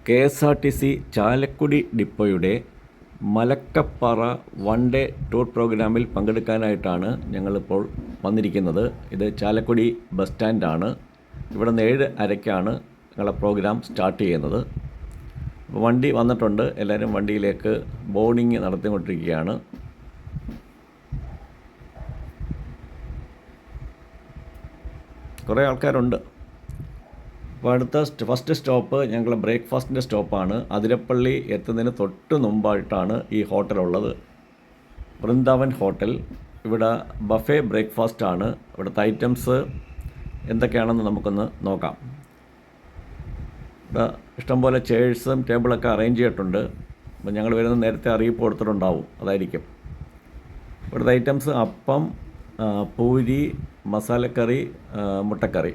KSRTC Chalakudy ഡിപ്പോയുടെ Malakkappara one day tour പ്രോഗ്രാമിൽ പങ്കെടുക്കാനായിട്ടാണ് ഞങ്ങളിപ്പോൾ വന്നിരിക്കുന്നത്. ഇത് ചാലക്കുടി ബസ് സ്റ്റാൻഡാണ്. ഇവിടെ നിന്ന് 7:30 ഞങ്ങളുടെ പ്രോഗ്രാം സ്റ്റാർട്ട് ചെയ്യുന്നത്. വണ്ടി വന്നിട്ടുണ്ട്. എല്ലാവരും വണ്ടിയിലേക്ക് ബോർഡിങ് നടത്തിക്കൊണ്ടിരിക്കുകയാണ്. കുറേ ആൾക്കാരുണ്ട്. അപ്പോൾ അടുത്ത ഫസ്റ്റ് സ്റ്റോപ്പ് ഞങ്ങൾ ബ്രേക്ക്ഫാസ്റ്റിൻ്റെ സ്റ്റോപ്പാണ്. അതിരപ്പള്ളി എത്തുന്നതിന് തൊട്ട് മുമ്പായിട്ടാണ് ഈ ഹോട്ടലുള്ളത്, വൃന്ദാവൻ ഹോട്ടൽ. ഇവിടെ ബഫേ ബ്രേക്ക്ഫാസ്റ്റാണ്. ഇവിടുത്തെ ഐറ്റംസ് എന്തൊക്കെയാണെന്ന് നമുക്കൊന്ന് നോക്കാം. ഇവിടെ ഇഷ്ടംപോലെ ചെയർസും ടേബിളൊക്കെ അറേഞ്ച് ചെയ്തിട്ടുണ്ട്. അപ്പോൾ ഞങ്ങൾ വരുന്ന നേരത്തെ അറിയിപ്പ് കൊടുത്തിട്ടുണ്ടാവും, അതായിരിക്കും. ഇവിടുത്തെ ഐറ്റംസ് അപ്പം, പൂരി, മസാലക്കറി, മുട്ടക്കറി,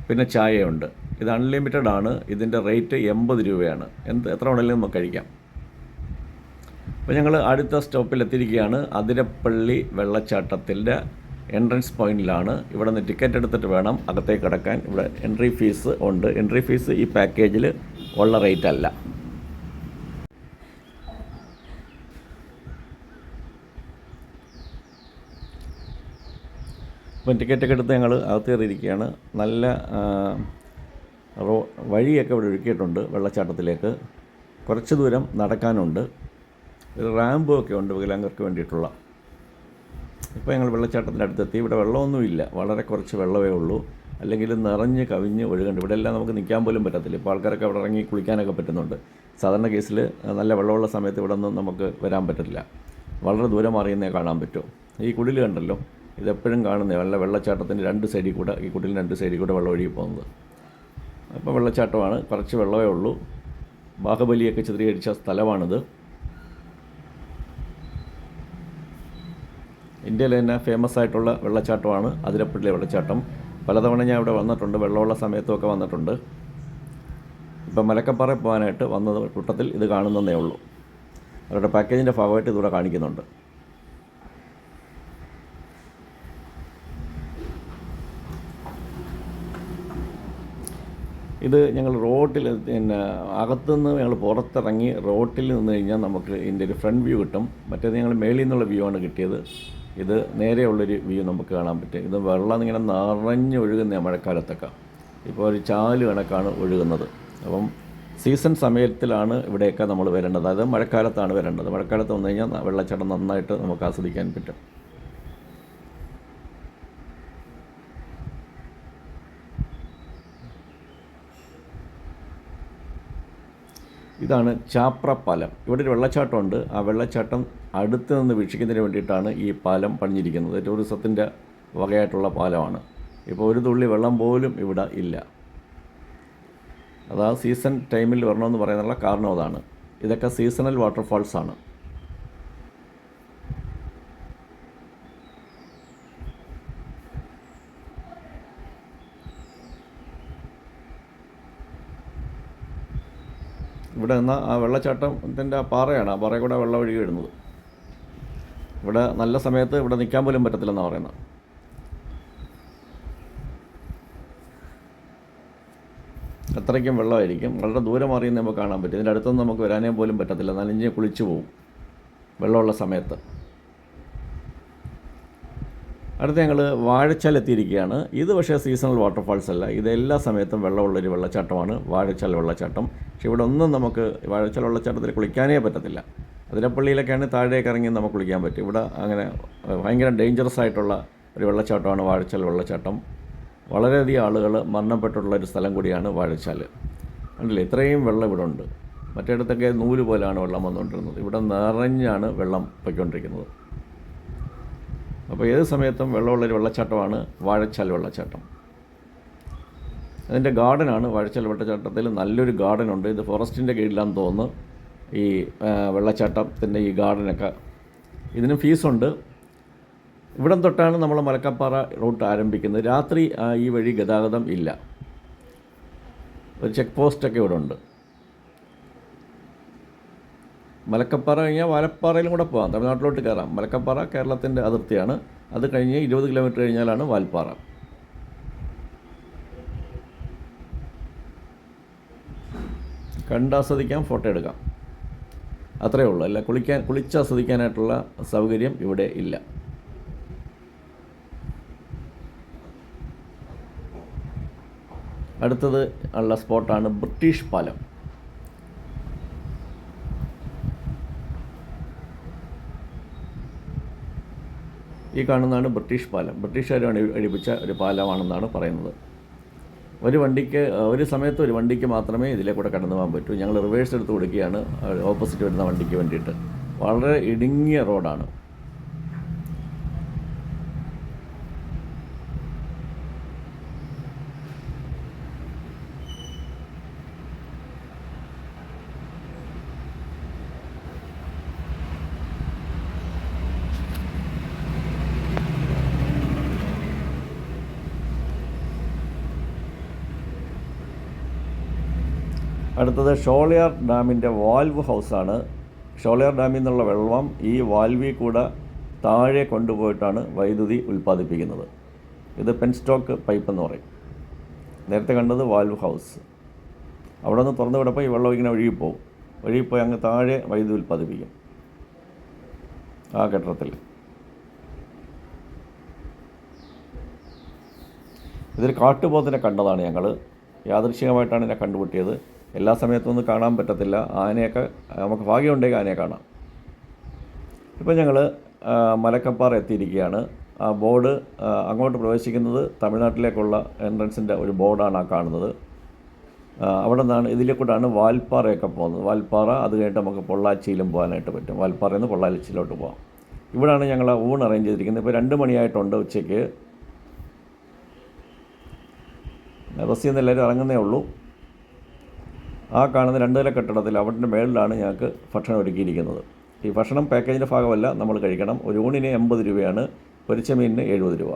പിന്നെ ചായയുണ്ട്. ഇത് അൺലിമിറ്റഡ് ആണ്. ഇതിൻ്റെ റേറ്റ് 80 രൂപയാണ്. എത്ര വേണമെങ്കിലും നമുക്ക് കഴിക്കാം. അപ്പോൾ ഞങ്ങൾ അടുത്ത സ്റ്റോപ്പിൽ എത്തിയിരിക്കുകയാണ്. അതിരപ്പള്ളി വെള്ളച്ചാട്ടത്തിൻ്റെ എൻട്രൻസ് പോയിൻറ്റിലാണ്. ഇവിടെ നിന്ന് ടിക്കറ്റ് എടുത്തിട്ട് വേണം അകത്തേക്ക് കിടക്കാൻ. ഇവിടെ എൻട്രി ഫീസ് ഉണ്ട്. എൻട്രി ഫീസ് ഈ പാക്കേജിൽ ഉള്ള റേറ്റ് അല്ല. അപ്പം ടിക്കറ്റൊക്കെ എടുത്ത് ഞങ്ങൾ അകത്ത് കയറിയിരിക്കുകയാണ്. നല്ല വഴിയൊക്കെ ഇവിടെ ഒരുക്കിയിട്ടുണ്ട് വെള്ളച്ചാട്ടത്തിലേക്ക്. കുറച്ച് ദൂരം നടക്കാനുണ്ട്. ഒരു റാമ്പും ഒക്കെ ഉണ്ട് വികലാംഗർക്ക് വേണ്ടിയിട്ടുള്ള. ഇപ്പോൾ ഞങ്ങൾ വെള്ളച്ചാട്ടത്തിൻ്റെ അടുത്തെത്തി. ഇവിടെ വെള്ളമൊന്നുമില്ല, വളരെ കുറച്ച് വെള്ളമേ ഉള്ളൂ. അല്ലെങ്കിൽ നിറഞ്ഞ് കവിഞ്ഞ് ഒഴുകുന്നുണ്ട്. ഇവിടെ എല്ലാം നമുക്ക് നിൽക്കാൻ പോലും പറ്റത്തില്ല. ഇപ്പോൾ ആൾക്കാരൊക്കെ അവിടെ ഇറങ്ങി കുളിക്കാനൊക്കെ പറ്റുന്നുണ്ട്. സാധാരണ കേസിൽ നല്ല വെള്ളമുള്ള സമയത്ത് ഇവിടെ ഒന്നും നമുക്ക് വരാൻ പറ്റില്ല. വളരെ ദൂരം മാറിയെന്നേ കാണാൻ പറ്റും. ഈ കുടിൽ കണ്ടല്ലോ, ഇതെപ്പോഴും കാണുന്നത് നല്ല വെള്ളച്ചാട്ടത്തിൻ്റെ രണ്ട് സൈഡിൽ കൂടെ, ഈ കുടിലിൻ്റെ രണ്ട് സൈഡിൽ കൂടെ വെള്ളം ഒഴുകി പോകുന്നത്. അപ്പോൾ വെള്ളച്ചാട്ടമാണ്, കുറച്ച് വെള്ളമേ ഉള്ളൂ. ബാഹുബലിയൊക്കെ ചിത്രീകരിച്ച സ്ഥലമാണിത്. ഇന്ത്യയിൽ തന്നെ ഫേമസ് ആയിട്ടുള്ള വെള്ളച്ചാട്ടമാണ് അതിരപ്പള്ളി വെള്ളച്ചാട്ടം. പലതവണ ഞാൻ ഇവിടെ വന്നിട്ടുണ്ട്, വെള്ളമുള്ള സമയത്തുമൊക്കെ വന്നിട്ടുണ്ട്. ഇപ്പം മലക്കപ്പാറ പോകാനായിട്ട് വന്നത് കൂട്ടത്തിൽ ഇത് കാണുന്നതേ ഉള്ളൂ. അവരുടെ പാക്കേജിൻ്റെ ഭാഗമായിട്ട് ഇതിവിടെ കാണിക്കുന്നുണ്ട്. ഇത് ഞങ്ങൾ റോട്ടിൽ അകത്തുനിന്ന് ഞങ്ങൾ പുറത്തിറങ്ങി റോട്ടിൽ നിന്ന് കഴിഞ്ഞാൽ നമുക്ക് ഇതിൻ്റെ ഒരു ഫ്രണ്ട് വ്യൂ കിട്ടും. മറ്റേത് ഞങ്ങൾ മേളിൽ നിന്നുള്ള വ്യൂ ആണ് കിട്ടിയത്. ഇത് നേരെയുള്ളൊരു വ്യൂ നമുക്ക് കാണാൻ പറ്റും. ഇത് വെള്ളം ഇങ്ങനെ നിറഞ്ഞ് ഒഴുകുന്ന മഴക്കാലത്തൊക്കെ. ഇപ്പോൾ ഒരു ചാല് കണക്കാണ് ഒഴുകുന്നത്. അപ്പം സീസൺ സമയത്തിലാണ് ഇവിടെയൊക്കെ നമ്മൾ വരേണ്ടത്. അത് മഴക്കാലത്താണ് വരേണ്ടത്. മഴക്കാലത്ത് വന്നു കഴിഞ്ഞാൽ വെള്ളച്ചാട്ടം നന്നായിട്ട് നമുക്ക് ആസ്വദിക്കാൻ പറ്റും. ഇതാണ് ചാപ്ര പാലം. ഇവിടെ ഒരു വെള്ളച്ചാട്ടമുണ്ട്. ആ വെള്ളച്ചാട്ടം അടുത്ത് നിന്ന് വീക്ഷിക്കുന്നതിന് വേണ്ടിയിട്ടാണ് ഈ പാലം പണിഞ്ഞിരിക്കുന്നത്. ടൂറിസത്തിൻ്റെ വകയായിട്ടുള്ള പാലമാണ്. ഇപ്പോൾ ഒരു തുള്ളി വെള്ളം പോലും ഇവിടെ ഇല്ല. അതാ സീസൺ ടൈമിൽ വരണമെന്ന് പറയുന്നുള്ള കാരണം അതാണ്. ഇതൊക്കെ സീസണൽ വാട്ടർഫാൾസാണ്. ഇവിടെ നിന്നാൽ ആ വെള്ളച്ചാട്ടത്തിൻ്റെ പാറയാണ്. ആ പാറയിൽ കൂടെ വെള്ളം ഒഴുകി വരുന്നത്. ഇവിടെ നല്ല സമയത്ത് ഇവിടെ നിൽക്കാൻ പോലും പറ്റത്തില്ലെന്നാണ് പറയുന്നത്. അത്രയ്ക്കും വെള്ളമായിരിക്കും. വളരെ ദൂരം മാറിയെന്ന് നമുക്ക് കാണാൻ പറ്റും. ഇതിൻ്റെ അടുത്തൊന്നും നമുക്ക് വരാനേ പോലും പറ്റത്തില്ല. നനഞ്ഞ് കുളിച്ചു പോവും വെള്ളമുള്ള സമയത്ത്. അടുത്ത് ഞങ്ങൾ വാഴച്ചാൽ എത്തിയിരിക്കുകയാണ്. ഇത് പക്ഷേ സീസണൽ വാട്ടർഫാൾസ് അല്ല. ഇത് എല്ലാ സമയത്തും വെള്ളമുള്ളൊരു വെള്ളച്ചാട്ടമാണ് വാഴച്ചാൽ വെള്ളച്ചാട്ടം. പക്ഷേ ഇവിടെ ഒന്നും നമുക്ക് വാഴച്ചാൽ വെള്ളച്ചാട്ടത്തിൽ കുളിക്കാനേ പറ്റത്തില്ല. അതിരപ്പള്ളിയിലൊക്കെയാണ് താഴേക്ക് ഇറങ്ങി നമുക്ക് കുളിക്കാൻ പറ്റും. ഇവിടെ അങ്ങനെ ഭയങ്കര ഡേഞ്ചറസ് ആയിട്ടുള്ള ഒരു വെള്ളച്ചാട്ടമാണ് വാഴച്ചാൽ വെള്ളച്ചാട്ടം. വളരെയധികം ആളുകൾ മരണപ്പെട്ടിട്ടുള്ള ഒരു സ്ഥലം കൂടിയാണ് വാഴച്ചാൽ. കണ്ടില്ലേ, ഇത്രയും വെള്ളം ഇവിടെ ഉണ്ട്. മറ്റേടത്തൊക്കെ നൂല് പോലെയാണ് വെള്ളം വന്നുകൊണ്ടിരുന്നത്. ഇവിടെ നിറഞ്ഞാണ് വെള്ളം പൊയ്ക്കൊണ്ടിരിക്കുന്നത്. അപ്പോൾ ഏത് സമയത്തും വെള്ളമുള്ളൊരു വെള്ളച്ചാട്ടമാണ് വാഴച്ചാൽ വെള്ളച്ചാട്ടം. അതിൻ്റെ ഗാർഡനാണ് വാഴച്ചാൽ വെള്ളച്ചാട്ടത്തിൽ. നല്ലൊരു ഗാർഡനുണ്ട്. ഇത് ഫോറസ്റ്റിൻ്റെ കീഴിലാണെന്ന് തോന്നുന്നു ഈ വെള്ളച്ചാട്ടത്തിൻ്റെ ഈ ഗാർഡനൊക്കെ. ഇതിന് ഫീസുണ്ട്. ഇവിടം തൊട്ടാണ് നമ്മൾ മലക്കപ്പാറ റൂട്ട് ആരംഭിക്കുന്നത്. രാത്രി ഈ വഴി ഗതാഗതം ഇല്ല. ഒരു ചെക്ക് പോസ്റ്റൊക്കെ ഇവിടെ ഉണ്ട്. മലക്കപ്പാറ കഴിഞ്ഞാൽ വാൽപ്പാറയിലും കൂടെ പോകാം, തമിഴ്നാട്ടിലോട്ട് കയറാം. മലക്കപ്പാറ കേരളത്തിൻ്റെ അതിർത്തിയാണ്. അത് കഴിഞ്ഞ് 20 കിലോമീറ്റർ കഴിഞ്ഞാലാണ് വാൽപ്പാറ. കണ്ടാസ്വദിക്കാം, ഫോട്ടോ എടുക്കാം, അത്രയേ ഉള്ളൂ. അല്ല കുളിച്ചാസ്വദിക്കാനായിട്ടുള്ള സൗകര്യം ഇവിടെ ഇല്ല. അടുത്തത് ഉള്ള സ്പോട്ടാണ് ബ്രിട്ടീഷ് പാലം. ഈ കാണുന്നതാണ് ബ്രിട്ടീഷ് പാലം. ബ്രിട്ടീഷുകാർ അടിപ്പിച്ച ഒരു പാലമാണെന്നാണ് പറയുന്നത്. ഒരു സമയത്ത് ഒരു വണ്ടിക്ക് മാത്രമേ ഇതിലെ കൂടെ കടന്നു പോകാൻ പറ്റൂ. ഞങ്ങൾ റിവേഴ്സ് എടുത്ത് കൊടുക്കുകയാണ് ഓപ്പോസിറ്റ് വരുന്ന വണ്ടിക്ക് വേണ്ടിയിട്ട്. വളരെ ഇടുങ്ങിയ റോഡാണ്. അടുത്തത് ഷോളയാർ ഡാമിൻ്റെ വാൽവ് ഹൗസാണ്. ഷോളയാർ ഡാമിൽ നിന്നുള്ള വെള്ളം ഈ വാൽവിൽ കൂടെ താഴെ കൊണ്ടുപോയിട്ടാണ് വൈദ്യുതി ഉൽപ്പാദിപ്പിക്കുന്നത്. ഇത് പെൻസ്റ്റോക്ക് പൈപ്പ് എന്ന് പറയും. നേരത്തെ കണ്ടത് വാൽവ് ഹൗസ്. അവിടെ നിന്ന് തുറന്നു വിടപ്പോൾ ഈ വെള്ളം ഇങ്ങനെ ഒഴുകിപ്പോയി അങ്ങ് താഴെ വൈദ്യുതി ഉൽപ്പാദിപ്പിക്കും ആ കെട്ടിടത്തിൽ. ഇതൊരു കാട്ടുപോത്തിനെ കണ്ടതാണ് ഞങ്ങൾ. യാദൃശ്ചികമായിട്ടാണ് ഇതിനെ കണ്ടുപിട്ടിയത്. എല്ലാ സമയത്തൊന്നും കാണാൻ പറ്റത്തില്ല. ആനയൊക്കെ നമുക്ക് ഭാഗ്യമുണ്ടെങ്കിൽ ആനയെ കാണാം. ഇപ്പോൾ ഞങ്ങൾ മലക്കപ്പാറ എത്തിയിരിക്കുകയാണ്. ആ ബോർഡ് അങ്ങോട്ട് പ്രവേശിക്കുന്നത് തമിഴ്നാട്ടിലേക്കുള്ള എൻട്രൻസിൻ്റെ ഒരു ബോർഡാണ് ആ കാണുന്നത്. അവിടെ നിന്നാണ് ഇതിലേക്കൂടാണ് വാൽപ്പാറയൊക്കെ പോകുന്നത്. വാൽപ്പാറ അത് കഴിഞ്ഞിട്ട് നമുക്ക് പൊള്ളാച്ചിയിലും പോകാനായിട്ട് പറ്റും. വാൽപ്പാറയിൽ നിന്ന് പൊള്ളാച്ചിയിലോട്ട് പോകാം. ഇവിടെയാണ് ഞങ്ങൾ ഊണ് അറേഞ്ച് ചെയ്തിരിക്കുന്നത്. ഇപ്പോൾ 2 മണിയായിട്ടുണ്ട് ഉച്ചയ്ക്ക്. ബസ്സിൽ നിന്ന് എല്ലാവരും ഇറങ്ങുന്നേ ഉള്ളൂ. ആ കാണുന്ന 2 നില കെട്ടിടത്തിൽ അവിടെ മേളിലാണ് ഞങ്ങൾക്ക് ഭക്ഷണം ഒരുക്കിയിരിക്കുന്നത്. ഈ ഭക്ഷണം പാക്കേജിൻ്റെ ഭാഗമല്ല, നമ്മൾ കഴിക്കണം. ഒരു ഊണിന് 80 രൂപയാണ്, പൊരിച്ച മീനിന് 70 രൂപ.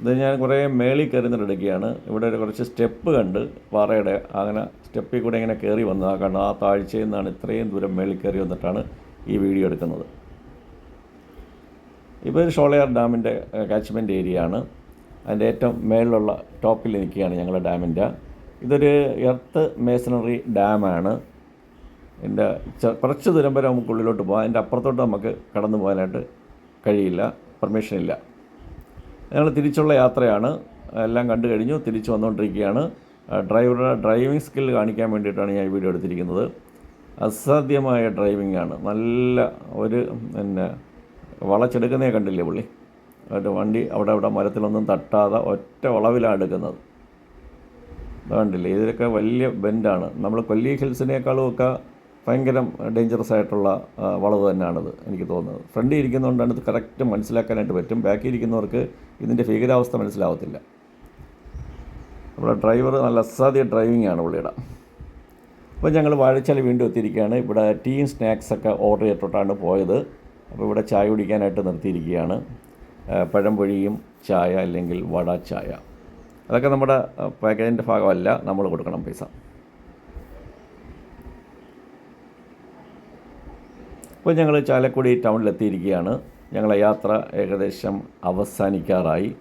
ഇത് ഞാൻ കുറേ മേളിൽ കയറുന്നിട്ടെടുക്കുകയാണ്. ഇവിടെ കുറച്ച് സ്റ്റെപ്പ് കണ്ട് പാറയുടെ അങ്ങനെ സ്റ്റെപ്പിൽ കൂടെ ഇങ്ങനെ കയറി വന്നത് കാരണം ആ താഴ്ചയിൽ നിന്നാണ് ഇത്രയും ദൂരം മേളിൽ കയറി വന്നിട്ടാണ് ഈ വീഡിയോ എടുക്കുന്നത്. ഇപ്പോൾ ഒരു ഷോളയാർ ഡാമിൻ്റെ കാച്ച്മെൻറ്റ് ഏരിയ ആണ്. അതിൻ്റെ ഏറ്റവും മേളിലുള്ള ടോപ്പിൽ നിൽക്കുകയാണ് ഞങ്ങൾ ഡാമിൻ്റെ. ഇതൊരു എർത്ത് മേസണറി ഡാമാണ്. ഇതിൻ്റെ കുറച്ച് ദൂരം വരെ നമുക്ക് ഉള്ളിലോട്ട് പോകാം. അതിൻ്റെ അപ്പുറത്തോട്ട് നമുക്ക് കടന്നു പോകാനായിട്ട് കഴിയില്ല, പെർമിഷനില്ല. ഞങ്ങൾ തിരിച്ചുള്ള യാത്രയാണ്. എല്ലാം കണ്ടു കഴിഞ്ഞു, തിരിച്ചു വന്നുകൊണ്ടിരിക്കുകയാണ്. ഡ്രൈവറുടെ ഡ്രൈവിംഗ് സ്കിൽ കാണിക്കാൻ വേണ്ടിയിട്ടാണ് ഞാൻ ഈ വീഡിയോ എടുത്തിരിക്കുന്നത്. അസാധ്യമായ ഡ്രൈവിംഗാണ്. നല്ല ഒരു വളച്ചെടുക്കുന്നേ കണ്ടില്ലേ പുള്ളി. വണ്ടി അവിടെ മരത്തിലൊന്നും തട്ടാതെ ഒറ്റ വളവിലാണ് എടുക്കുന്നത്. കണ്ടില്ലേ, ഇതിലൊക്കെ വലിയ ബെൻഡാണ്. നമ്മൾ കൊല്ലി ഹിൽസിനേക്കാളുമൊക്കെ ഭയങ്കര ഡേഞ്ചറസ് ആയിട്ടുള്ള വളവ് തന്നെയാണിത് എനിക്ക് തോന്നുന്നത്. ഫ്രണ്ടിൽ ഇരിക്കുന്നതുകൊണ്ടാണ് ഇത് കറക്റ്റ് മനസ്സിലാക്കാനായിട്ട് പറ്റും. ബാക്കിൽ ഇരിക്കുന്നവർക്ക് ഇതിൻ്റെ ഭീകരാവസ്ഥ മനസ്സിലാവത്തില്ല. നമ്മുടെ ഡ്രൈവർ നല്ല അസാധ്യ ഡ്രൈവിംഗാണ് പുള്ളിയുടെ. അപ്പോൾ ഞങ്ങൾ വാഴച്ചാൽ വീണ്ടും എത്തിയിരിക്കുകയാണ്. ഇവിടെ ടീയും സ്നാക്സൊക്കെ ഓർഡർ ചെയ്തിട്ടാണ് പോയത്. അപ്പോൾ ഇവിടെ ചായ കുടിക്കാനായിട്ട് നിർത്തിയിരിക്കുകയാണ്. പഴംപൊഴിയും ചായ അല്ലെങ്കിൽ വട ചായ, അതൊക്കെ നമ്മുടെ പാക്കേജിൻ്റെ ഭാഗമല്ല, നമ്മൾ കൊടുക്കണം പൈസ. ഇപ്പോൾ ഞങ്ങൾ ചാലക്കുടി ടൗണിലെത്തിയിരിക്കുകയാണ്. ഞങ്ങളെ യാത്ര ഏകദേശം അവസാനിക്കാറായി.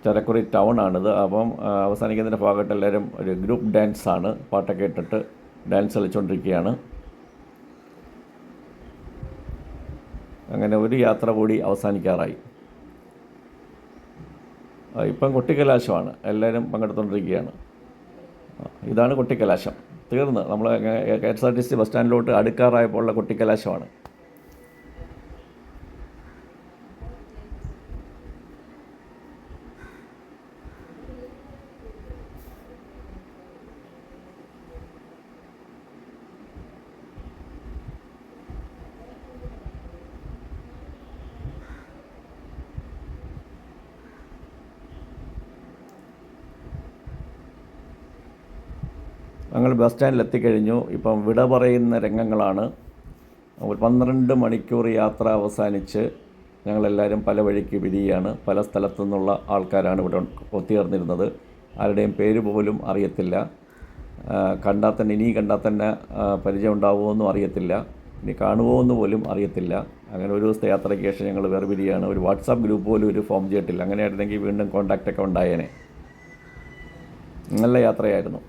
ചാലക്കുടി ടൗണാണിത്. അപ്പം അവസാനിക്കുന്നതിൻ്റെ ഭാഗമായിട്ട് എല്ലാവരും ഒരു ഗ്രൂപ്പ് ഡാൻസാണ്, പാട്ടൊക്കെ ഇട്ടിട്ട് ഡാൻസ് കളിച്ചുകൊണ്ടിരിക്കുകയാണ്. അങ്ങനെ ഒരു യാത്ര കൂടി അവസാനിക്കാറായി. ഇപ്പം കൊട്ടിക്കലാശമാണ്, എല്ലാവരും പങ്കെടുത്തുകൊണ്ടിരിക്കുകയാണ്. ഇതാണ് കൊട്ടിക്കലാശം. തീർന്ന് നമ്മൾ KSRTC ബസ് സ്റ്റാൻഡിലോട്ട് അടുക്കാറായപ്പോൾ ഉള്ള കൊട്ടിക്കലാശമാണ്. ഞങ്ങൾ ബസ് സ്റ്റാൻഡിൽ എത്തിക്കഴിഞ്ഞു. ഇപ്പം വിട പറയുന്ന രംഗങ്ങളാണ്. 12 മണിക്കൂർ യാത്ര അവസാനിച്ച് ഞങ്ങളെല്ലാവരും പല വഴിക്ക് പിരിയുകയാണ്. പല സ്ഥലത്തു നിന്നുള്ള ആൾക്കാരാണ് ഇവിടെ ഒത്തുചേർന്നിരുന്നത്. ആരുടെയും പേര് പോലും അറിയത്തില്ല. ഇനി കണ്ടാൽ തന്നെ പരിചയം ഉണ്ടാവുമെന്നും അറിയത്തില്ല. ഇനി കാണുമോ എന്ന് പോലും അറിയത്തില്ല. അങ്ങനെ ഒരു ദിവസത്തെ യാത്രയ്ക്ക് ശേഷം ഞങ്ങൾ വേർപിരിയാണ്. ഒരു വാട്സാപ്പ് ഗ്രൂപ്പ് പോലും ഒരു ഫോം ചെയ്തിട്ടില്ല. അങ്ങനെയായിരുന്നെങ്കിൽ വീണ്ടും കോൺടാക്റ്റൊക്കെ ഉണ്ടായേനെ. നല്ല യാത്രയായിരുന്നു.